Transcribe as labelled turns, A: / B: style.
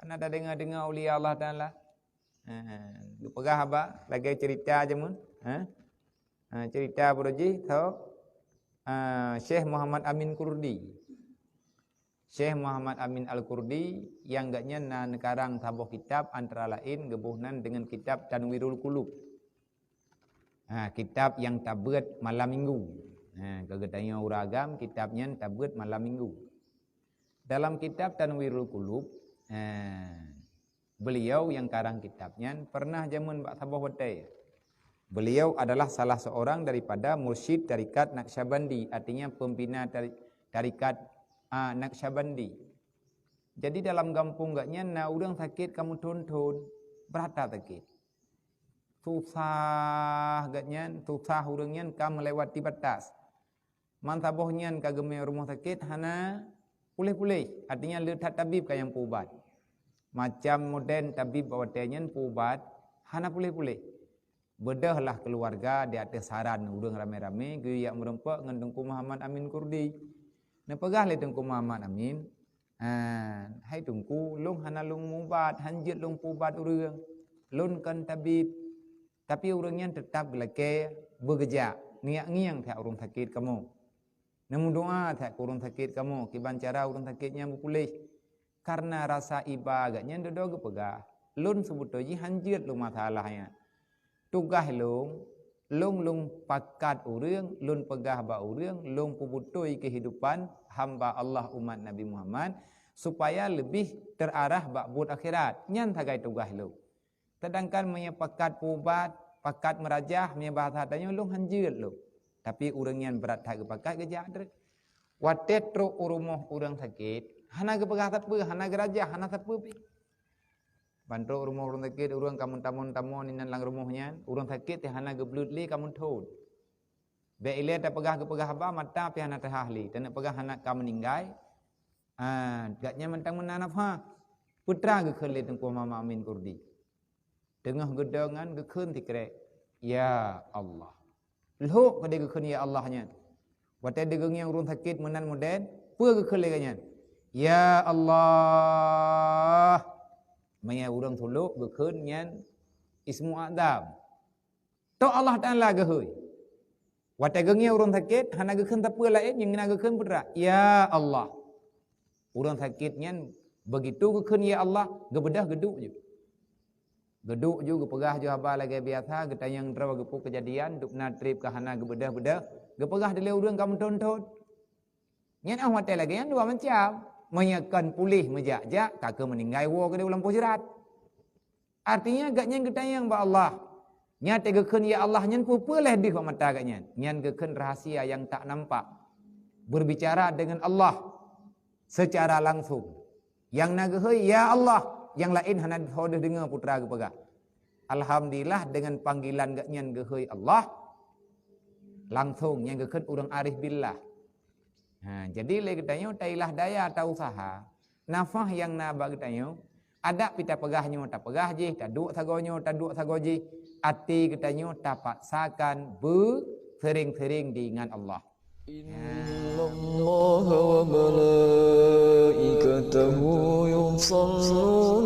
A: Kan ada dengar ulia Allah Taala. Pegah apa? Lagi cerita aja mun. Cerita beruji tahu Syekh Muhammad Amin Kurdi. Syekh Muhammad Amin Al-Kurdi yang gaknya nekarang tabuh kitab antara lain gebuhnan dengan kitab Tanwirul Qulub. Kitab yang tabeut malam minggu. Kegetanya uragam kitabnya tabeut malam minggu. Dalam kitab Tanwirul Qulub, beliau yang karang kitabnya pernah jamun bak tabuh betai. Beliau adalah salah seorang daripada mursyid tarikat Naqsyabandi, artinya pembina tarikat Naqsyabandi. Jadi dalam kampung gaknya urang sakit kamu tuntun berata sakit. Susah gaknya, susah urangnya kamu melewati batas. Mantabohnya kageme rumah sakit hana pulih-pulih, artinya letak tabib kayang pubat. Macam modern tabib bawatenya pubat hana pulih-pulih. Bedahlah keluarga di atas saran urang rame-rame geyak merempak ngan Tengku Muhammad Amin Kurdi. Nepegah le Tengku Muhammad Amin. Hai Tengku, long hana long mubat, hanjit long pubat urang. Lon kan tabib. Tapi urangnya tetap gelake bekerja, ngiak-ngiang tak urang sakit kamu. Namun doa tak urang sakit kamu, kiban cara urang sakitnya berpulih. Karena rasa iba agaknya dodo gepegah. Lon sebut ji hanjit lo masalahnya. Tugas long pakat urang, long pegah ba urang, long pubutui kehidupan hamba Allah umat Nabi Muhammad supaya lebih terarah bak buat akhirat. Nyan tagai tugas long. Sedangkan punya pakat pubat, pakat merajah, punya bahasa tanya long hanjir long. Tapi urang yang berat tak pakat gejak dek. Watet tro urumuh urang sakit, hana gepegah tepe, hana gerajah, hana tepe pi. Bantu rumah urang sakit, urang kamu tamun-tamun inan lang rumahnya, urang sakit teh hana geblut li kamu thod. Be ile ta pegah ba mata pi hana teh ahli, dan pegah hana kamu ninggai. Gatnya mentang menanafha. Putra ge khele Tengku Muhammad Amin Kurdi. Tengah gedangan ge keun tikrek. Ya Allah. Lho kade ge keun ya Allahnya. Wate degeng yang urang sakit menan moden, pu ge khele ganyan. Ya Allah. Maya urang tuluk gekeun nyan ismu Adam. To Allah Taala geheuy. Wate geungnya urang sakit hana gekeun tapeu lain yang ngina gekeun putra. Ya Allah. Urang sakit nyan begitu gekeun ya Allah, gebedah geduk je. Geduk je gepegah je haba lagi biasa getayang trawa gepu kejadian duk natrip ka hana gebedah-bedah, gepegah dele urang kamu tonton. Nyan ah wate lagi yang dua macam. Menyakan pulih menjak-jak kakak meninggai war ke ulang pujirat. Artinya gaknya getayang ba Allah. Nyate gekeun ya Allah nyen pupuleh di mata gaknya. Nyen gekeun rahasia yang tak nampak. Berbicara dengan Allah secara langsung. Yang nageheuy ya Allah, yang lain hana hodeuh dengar putra gepegah. Alhamdulillah dengan panggilan gaknya geheuy Allah langsung yang gekeun urang arif billah. Jadi le getanyo tailah daya atau usaha. Nafah yang nabak getanyo ada pita pegahnya tak pegah je, tak duk sagonyo, tak duk sagoji. Ati getanyo tak paksakan sering-sering diingat Allah. Innallaha wa malaikatahu yusalluna